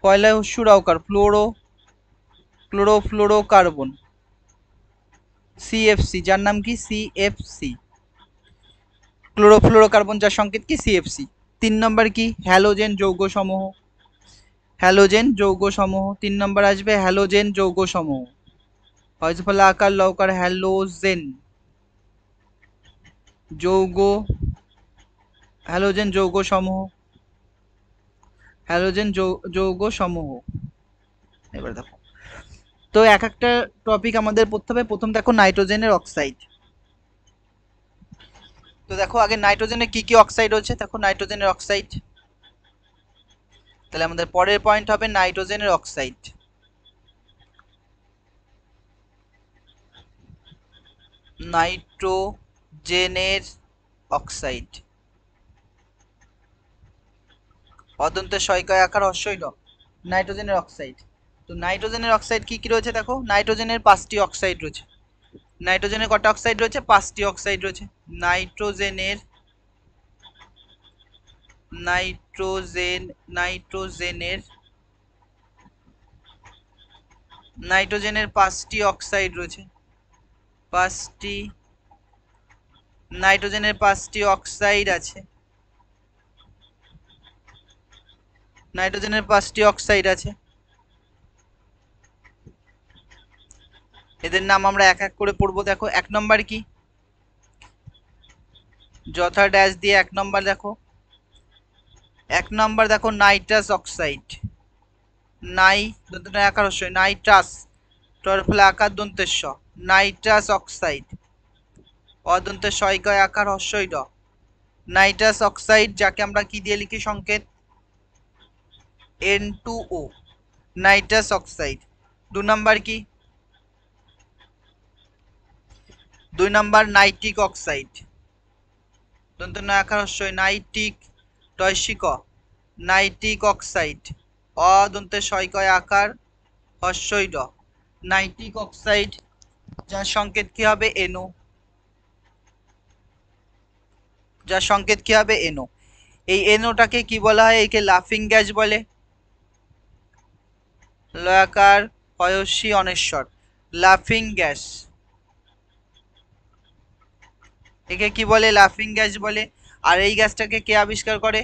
কয়লা হস্যু রৌকার ক্লোরোফ্লোরোকার্বন, সিএফসি, যার নাম কি? সিএফসি, ক্লোরোফ্লোরোকার্বন, যার সংকেত কি? সিএফসি। 3 নম্বর কি? হ্যালোজেন যৌগসমূহ। 3 নম্বর আসবে হ্যালোজেন যৌগসমূহ, হযফলা আকার লৌকার হ্যালোজেন যৌগসমূহ। এবার দেখো, তো এক একটা টপিক আমাদের পড়তে হবে। প্রথম দেখো নাইট্রোজেনের অক্সাইড। তো দেখো আগে নাইট্রোজেনের কি কি অক্সাইড রয়েছে। দেখো নাইট্রোজেনের অক্সাইড, তাহলে আমাদের পরের পয়েন্ট হবে নাইট্রোজেনের অক্সাইড। অদন্তে সহায়িকায় আকার হ্রস্বই ড, নাইট্রোজেনের অক্সাইড। তো নাইট্রোজেনের অক্সাইড কি কি রয়েছে? দেখো, নাইট্রোজেনের 5টি অক্সাইড রয়েছে। নাইট্রোজেনের কটা অক্সাইড রয়েছে? 5টি অক্সাইড রয়েছে। নাইট্রোজেনের 5টি অক্সাইড রয়েছে। নাইট্রোজেনের 5টি অক্সাইড আছে। নাইট্রোজেনের 5টি অক্সাইড আছে, এদের নাম আমরা এক এক করে পড়বো। দেখো 1 নম্বর কি, যথা ড্যাশ দিয়ে 1 নম্বর দেখো, 1 নম্বর দেখো নাইট্রাস অক্সাইড, নাই দন্তন্য আকার হস্যই, নাইট্রাস টরফলা আকার দন্তের স, নাইট্রাস অক্সাইড, অদন্তের সইকয় আকার হস্যই ড, নাইট্রাস অক্সাইড যাকে আমরা কি দিয়ে লিখি সংকেত N2O, নাইট্রাস অক্সাইড। 2 নম্বর কি, 2 নম্বর নাইট্রিক অক্সাইড, দন্তন্য আকার হস্যই, নাইট্রিক টয়সিক, নাইট্রিক অক্সাইড, অদন্তের সইকয় আকার হস্যই ড, নাইট্রিক অক্সাইড যার সংকেত কি হবে NO, যার সংকেত কি হবে NO। এই NOটাকে কি বলা হয়, একে লাফিং গ্যাস বলে, লয়াকার হয়সী অনেশ্বর, লাফিং গ্যাস, একে কি বলে লাফিং গ্যাস বলে। আর এই গ্যাসটাকে কে আবিষ্কার করে,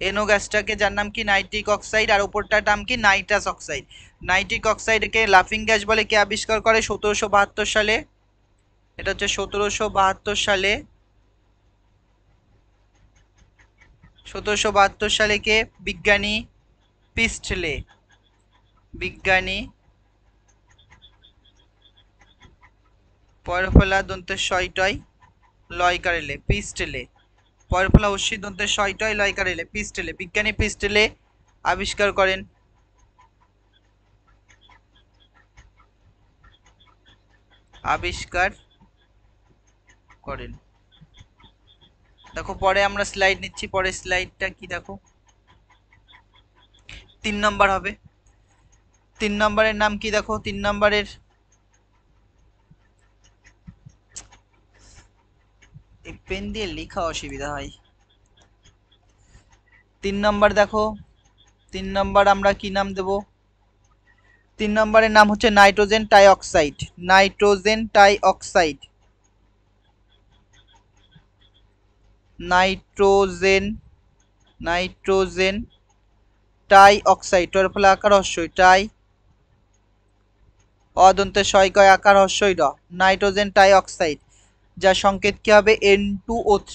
NO গ্যাসটাকে, যার নাম কি নাইট্রিক অক্সাইড, আর উপরটার নাম কি নাইট্রাস অক্সাইড। নাইট্রিক অক্সাইডকে লাফিং গ্যাস বলে কে আবিষ্কার করে 1772 সালে, এটা হচ্ছে 1772 সালে, 1772 সালে কে, বিজ্ঞানী পিস্টলে, বিজ্ঞানী পয়রফলা দন্তের সয়টয় লয়কারেলে পিস্টলে, পয়রফলা অশ্বী দন্তের সয়টয় লয়কারেলে পিস্টলে, বিজ্ঞানী পিস্টলে আবিষ্কার করেন। আবিষ্কার করেন। দেখো পরে আমরা স্লাইড নিচ্ছি, পরের স্লাইডটা কি দেখো 3 নম্বর হবে। 3 নম্বরের নাম কি দেখো, 3 নম্বরের এই পেন দিয়ে লেখা অসুবিধা হয়। 3 নম্বর দেখো, 3 নম্বর আমরা কি নাম দেব, 3 নম্বরের নাম হচ্ছে নাইট্রোজেন টাইঅক্সাইড, নাইট্রোজেন টাইঅক্সাইড, নাইট্রোজেন, নাইট্রোজেন টাইঅক্সাইড, টরফলা আকার হস্যই টাই, অদন্তের সয়কয় আকার হস্যই ড, নাইট্রোজেন টাইঅক্সাইড যার সংকেত কি হবে N2O3,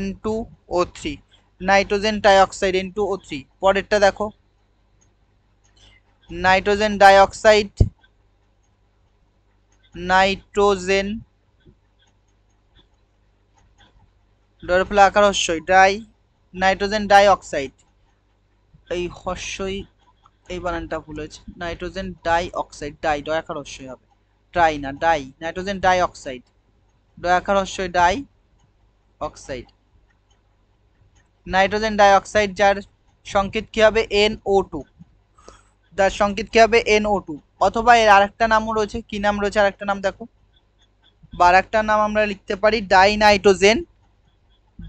N2O3, nitrogen dioxide N2O3। পরেরটা দেখো নাইট্রোজেন ডাইঅক্সাইড, নাইট্রোজেন ডরফলা আকার হস্যই ডাই, নাইট্রোজেন ডাইঅক্সাইড, এই হস্যই এই বানানটা ভুল হয়েছে, নাইট্রোজেন ডাইঅক্সাইড, ডাই ডয় আকার হস্যই হবে, ট্রাই না ডাই, নাইট্রোজেন ডাইঅক্সাইড, ডয় আকার হস্যই ডাই অক্সাইড, নাইট্রোজেন ডাইঅক্সাইড যার সংকেত কি হবে NO2, যার সংকেত কি হবে NO2। অথবা এর আরেকটা নামও রয়েছে, কি নাম রয়েছে আরেকটা নাম দেখো, বা আরেকটা নাম আমরা লিখতে পারি ডাইনাইট্রোজেন,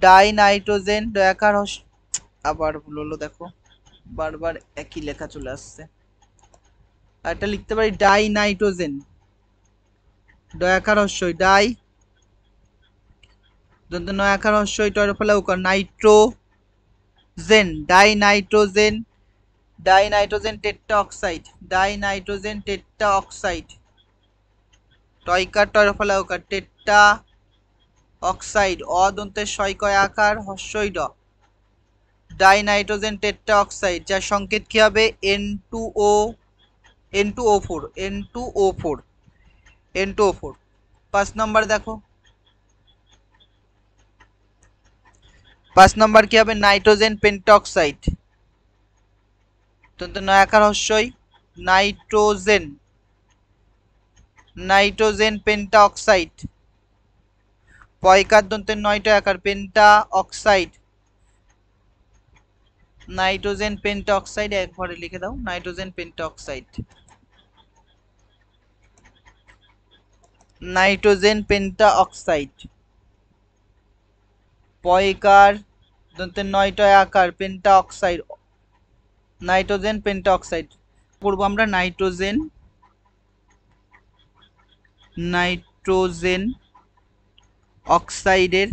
ডাইনাইট্রোজেন ডয়াকার আবার ভুল হলো দেখো, বারবার একই লেখা চলে আসছে। আর এটা লিখতে পারি ডাইনাইট্রোজেন, ডয়াকার হস্যই ডাই, দন্ত নয়াকার হস্যই টয়রফলা উকার, nitrogen, dinitrogen, dinitrogen টেট্টা oxide, dinitrogen টেট্টা oxide, টয়কার টয়রফলা উকার টেট্টা oxide, অদন্তের সয়কয় আকার হস্যই ড, ডাইনাইট্রোজেন টেট্টা অক্সাইড যার সংকেত কি হবে N2O, N2O4, N2O4, N2O4। 5 নম্বর দেখো, 5 নম্বর কি হবে নাইট্রোজেন পেন্টঅক্সাইড, তো নয়াকার হস্যই নাইট্রোজেন, নাইট্রোজেন পেন্টা অক্সাইড, পয়কার দন্তের 9টা আকার penta oxide, nitrogen penta oxide একবারে লিখে দাও, nitrogen penta oxide, nitrogen penta oxide, পয়কার দন্তের 9টা আকার penta oxide, nitrogen penta oxide পড়বো আমরা নাইট্রোজেন, নাইট্রোজেন অক্সাইডের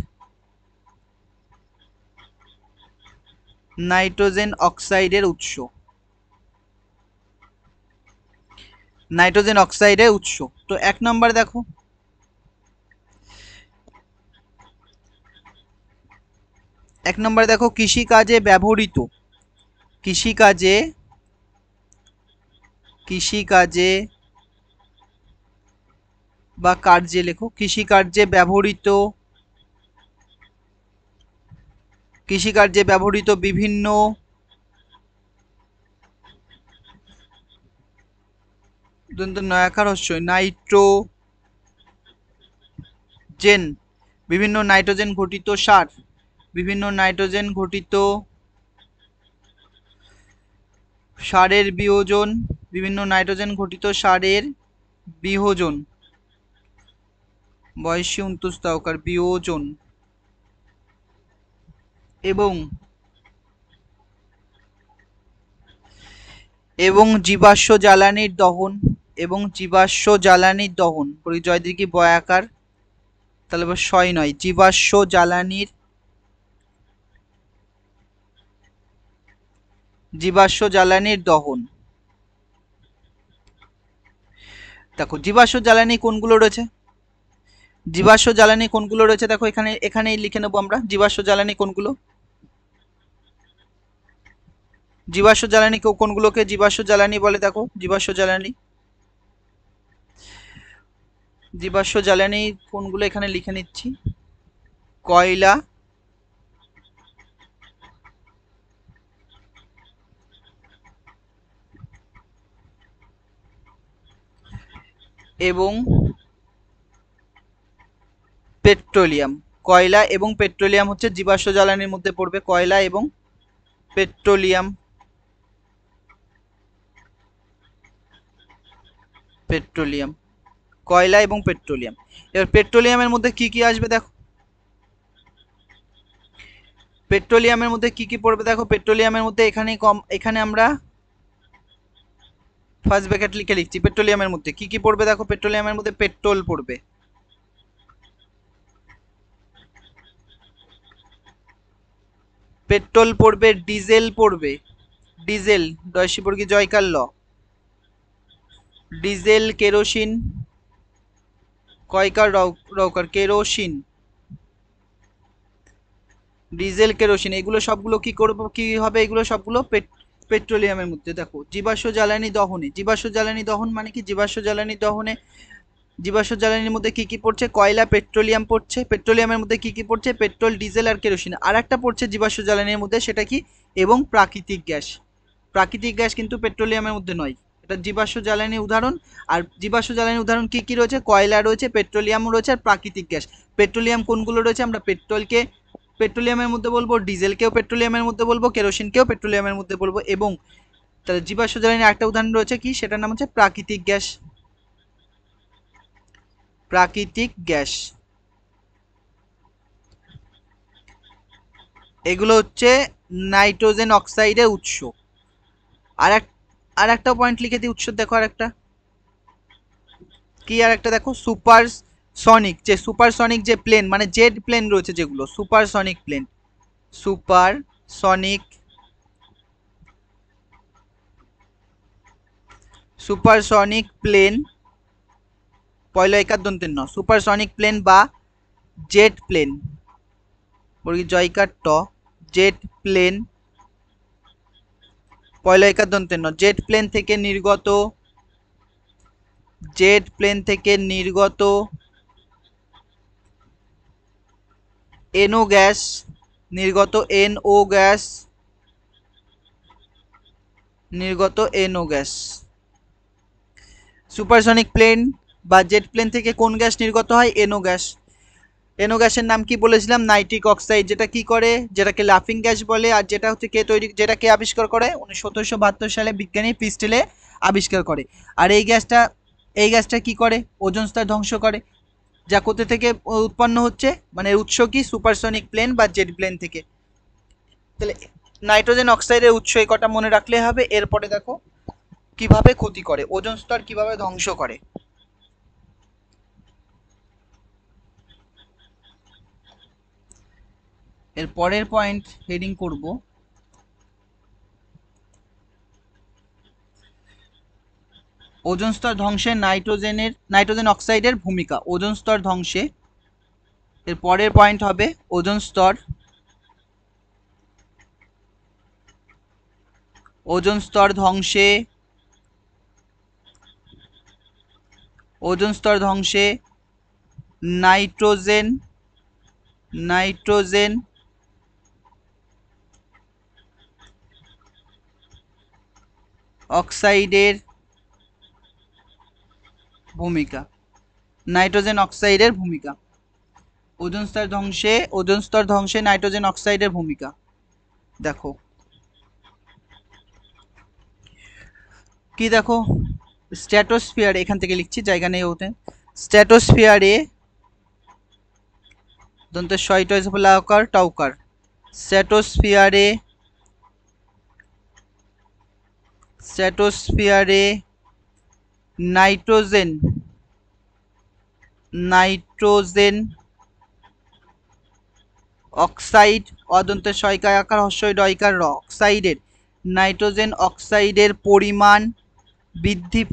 নাইট্রোজেন অক্সাইডের উৎস। নাইট্রোজেন অক্সাইডের উৎস। তো 1 নম্বর দেখো, 1 নম্বরে দেখো কৃষিকাজে ব্যবহৃত, কৃষিকাজে কৃষিকাজে বা কার্যে লেখো, কৃষিকার্যে ব্যবহৃত, কৃষিকার্যে ব্যবহৃত বিভিন্ন নয়াকার হস্যই নাইট্রোজেন, বিভিন্ন নাইট্রোজেন ঘটিত সার, বিভিন্ন নাইট্রোজেন ঘটিত সারের বিয়োজন, বিভিন্ন নাইট্রোজেন ঘটিত সারের বিয়োজন, বয়সী অন্তস্থায়কার বিয়োজন এবং জীবাশ্ম জ্বালানির দহন, এবং জীবাশ্ম জ্বালানির দহন, জয়দির কি বয়াকার, তাহলে সয় নয়, জীবাশ্ম জ্বালানির, জীবাশ্ম জ্বালানির দহন। দেখো জীবাশ্ম জ্বালানি কোনগুলো রয়েছে, জীবাশ্ম জ্বালানি কোনগুলো রয়েছে দেখো এখানেই লিখে নেবো আমরা জীবাশ্ম জ্বালানি কোনগুলো। জীবাশ্ম জ্বালানি কোনগুলোকে জীবাশ্ম জ্বালানি বলে, দেখো জীবাশ্ম জ্বালানি, জীবাশ্ম জ্বালানি কোনগুলো এখানে লিখে নিচ্ছি, কয়লা, এবং পেট্রোলিয়াম। কয়লা এবং পেট্রোলিয়াম হচ্ছে জীবাশ্ম জ্বালানির মধ্যে পড়বে, কয়লা এবং পেট্রোলিয়াম, পেট্রোলিয়াম, কয়লা এবং পেট্রোলিয়াম। এবার পেট্রোলিয়ামের মধ্যে কি কি আসবে দেখো, পেট্রোলিয়ামের মধ্যে কি কি পড়বে দেখো, পেট্রোলিয়ামের মধ্যে এখানে আমরা ফার্স্ট ব্র্যাকেট লিখে লিখছি, পেট্রোলিয়ামের মধ্যে কি কি পড়বে দেখো, পেট্রোলিয়ামের মধ্যে পেট্রোল পড়বে, পেট্রোল পড়বে, ডিজেল পড়বে, ডিজেল দয়সীবর্গী জয়কার ল, ডিজেল, কেরোসিন, কয়কার রৌকার কেরোসিন, ডিজেল কেরোসিন, এগুলো সবগুলো কি করবো, কি হবে, এগুলো সবগুলো পেট্রোলিয়ামের মধ্যে। দেখো জীবাশ্ম জ্বালানি দহনে, জীবাশ্ম জ্বালানি দহন মানে কি, জীবাশ্ম জ্বালানি দহনে জীবাশ্ম জ্বালানির মধ্যে কি কি পড়ছে, কয়লা, পেট্রোলিয়াম পড়ছে, পেট্রোলিয়ামের মধ্যে কি কি পড়ছে, পেট্রোল, ডিজেল আর কেরোসিন, আর একটা পড়ছে জীবাশ্ম জ্বালানির মধ্যে, সেটা কি, এবং প্রাকৃতিক গ্যাস। প্রাকৃতিক গ্যাস কিন্তু পেট্রোলিয়ামের মধ্যে নয়, এটা জীবাশ্ম জ্বালানির উদাহরণ। আর জীবাশ্ম জ্বালানির উদাহরণ কি কি রয়েছে, কয়লা রয়েছে, পেট্রোলিয়াম রয়েছে আর প্রাকৃতিক গ্যাস। পেট্রোলিয়াম কোনগুলো রয়েছে, আমরা পেট্রোলকে পেট্রোলিয়ামের মধ্যে বলবো, ডিজেলকেও পেট্রোলিয়ামের মধ্যে বলবো, কেরোসিনকেও পেট্রোলিয়ামের মধ্যে বলবো, এবং তাহলে জীবাশ্ম জ্বালানির একটা উদাহরণ রয়েছে কি, সেটার নাম হচ্ছে প্রাকৃতিক গ্যাস, প্রাকৃতিক গ্যাস। এগুলো হচ্ছে নাইট্রোজেন অক্সাইডের উৎস। আর একটা পয়েন্ট লিখে দিই উৎস, দেখো আর একটা কি, আর একটা দেখো সুপারসনিক, যে সুপারসনিক যে প্লেন মানে জেট প্লেন রয়েছে যেগুলো, supersonic plane, supersonic, supersonic plane, পয়লা একার দন্তের ন, সুপারসনিক প্লেন বা জেট প্লেন, জয়কার ট, জেট প্লেন, পয়লা একার দন্তের ন, জেট প্লেন থেকে নির্গত, জেট প্লেন থেকে নির্গত এনও গ্যাস, নির্গত এনও গ্যাস, নির্গত এনও গ্যাস। সুপারসনিক প্লেন বা জেট প্লেন থেকে কোন গ্যাস নির্গত হয়, এনও গ্যাস। এনও গ্যাসের নাম কি বলেছিলাম, নাইট্রিক অক্সাইড, যেটা কি করে, যেটাকে লাফিং গ্যাস বলে, আর যেটা হচ্ছে কে তৈরি, যেটা কে আবিষ্কার করে 1772 সালে বিজ্ঞানী পিস্টেলে আবিষ্কার করে। আর এই গ্যাসটা কি করে, ওজোন স্তর ধ্বংস করে, যা কোথা থেকে উৎপন্ন হচ্ছে, মানে উৎস কি, সুপারসনিক প্লেন বা জেট প্লেন থেকে। তাহলে নাইট্রোজেন অক্সাইডের উৎস এই কটা মনে রাখলে হবে। এরপরে দেখো কিভাবে ক্ষতি করে, ওজোন স্তর কিভাবে ধ্বংস করে। এর পরের পয়েন্ট হেডিং করব ওজোন স্তর ধ্বংসে নাইট্রোজেন অক্সাইডের ভূমিকা। ওজোন স্তর ধ্বংসে, এর পরের পয়েন্ট হবে ওজোন স্তর ধ্বংসে নাইট্রোজেন অক্সাইডের ভূমিকা। ওজোন স্তর ধ্বংসে নাইট্রোজেন অক্সাইডের ভূমিকা। দেখো কি, দেখো স্ট্র্যাটোস্ফিয়ারে, এখান থেকে লিখছি, জায়গা নেই ওতে। স্ট্র্যাটোস্ফিয়ারে দন্তের শয়টয় লাকার টাউকার। স্ট্র্যাটোস্ফিয়ারে নাইট্রোজেন অক্সাইড, অদন্তের শয়কায় আকার হস্যই ডয়কার র, অক্সাইডের, নাইট্রোজেন অক্সাইডের পরিমাণ বৃদ্ধি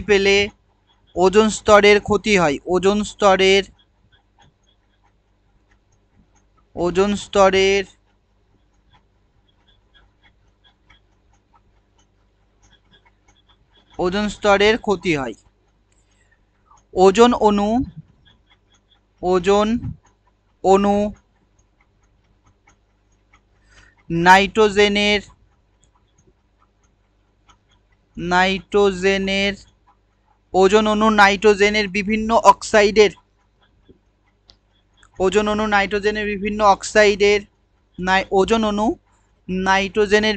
পেলে ওজোন স্তরের ক্ষতি হয়। ওজোন স্তরের ক্ষতি হয়। ওজোন অণু নাইট্রোজেনের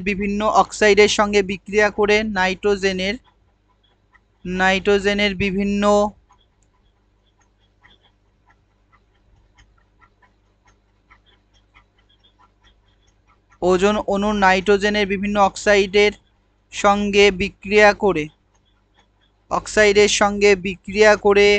বিভিন্ন অক্সাইডের সঙ্গে বিক্রিয়া করে নাইট্রোজেনের বিভিন্ন অক্সাইডের সঙ্গে বিক্রিয়া করে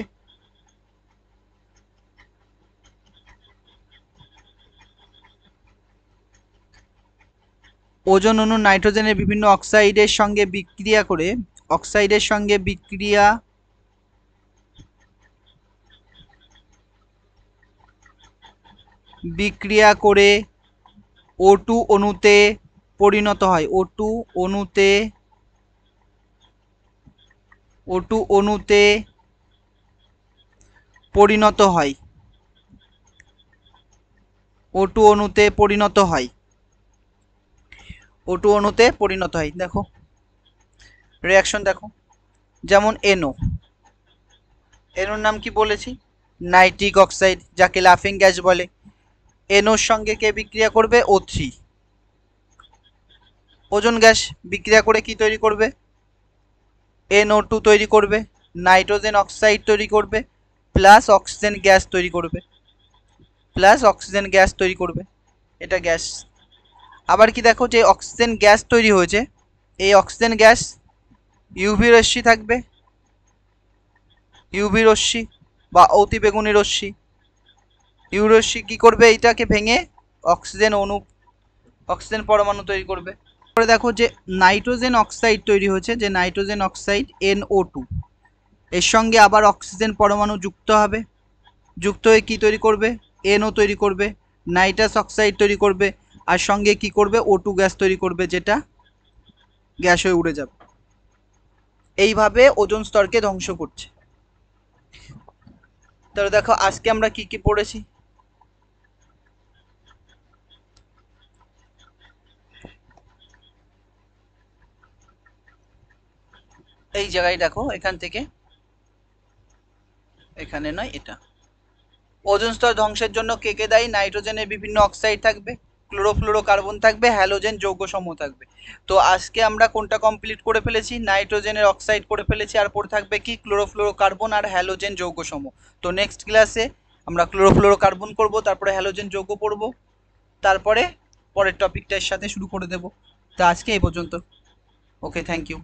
ওজোন অণু নাইট্রোজেনের বিভিন্ন অক্সাইডের সঙ্গে বিক্রিয়া করে O2 অণুতে পরিণত হয়। O2 অণুতে পরিণত হয়। দেখো রিঅ্যাকশন দেখো, যেমন এনোর নাম কি বলেছি? নাইট্রিক অক্সাইড, যাকে লাফিং গ্যাস বলে। এনোর সঙ্গে কে বিক্রিয়া করবে? O3। ওজোন গ্যাস বিক্রিয়া করে কি তৈরি করবে? NO2 তৈরি করবে, নাইট্রোজেন অক্সাইড তৈরি করবে, প্লাস অক্সিজেন গ্যাস তৈরি করবে। এটা গ্যাস। আবার কি দেখো, যে অক্সিজেন গ্যাস তৈরি হয়েছে, এই অক্সিজেন গ্যাস ইউভি রশ্মি থাকবে, ইউভি রশ্মি বা অতিবেগুনি রশ্মি। ইউভি রশ্মি কি করবে? এইটাকে ভেঙে অক্সিজেন পরমাণু তৈরি করবে। পরে দেখো যে নাইট্রোজেন অক্সাইড তৈরি হয়েছে, যে নাইট্রোজেন অক্সাইড NO2, এর সঙ্গে আবার অক্সিজেন পরমাণু যুক্ত হয়ে কি তৈরি করবে? NO তৈরি করবে, নাইট্রাস অক্সাইড তৈরি করবে, আর সঙ্গে কি করবে? O2 গ্যাস তৈরি করবে, যেটা গ্যাস হয়ে উড়ে যাবে। এইভাবে ওজোন স্তরকে ধ্বংস করছে। তাহলে দেখো আজকে আমরা কি কি পড়েছি। এই জায়গায় দেখো, এখান থেকে, এখানে নয়, এটা। ওজোন স্তর ধ্বংসের জন্য কে কে দায়ী? নাইট্রোজেনের বিভিন্ন অক্সাইড থাকবে, ক্লোরোফ্লোরোকার্বন থাকবে, হ্যালোজেন যৌগসমূহ থাকবে। তো আজকে আমরা কোনটা কমপ্লিট করে ফেলেছি? নাইট্রোজেনের অক্সাইড করে ফেলেছি, আর পরে থাকবে কি? ক্লোরোফ্লোরোকার্বন আর হ্যালোজেন যৌগসমূহ। তো নেক্সট ক্লাসে আমরা ক্লোরোফ্লোরোকার্বন করব, তারপরে হ্যালোজেন যৌগ পড়ব, তারপরে পরের টপিকটার সাথে শুরু করে দেব। তো আজকে এই পর্যন্ত। ওকে, থ্যাংক ইউ।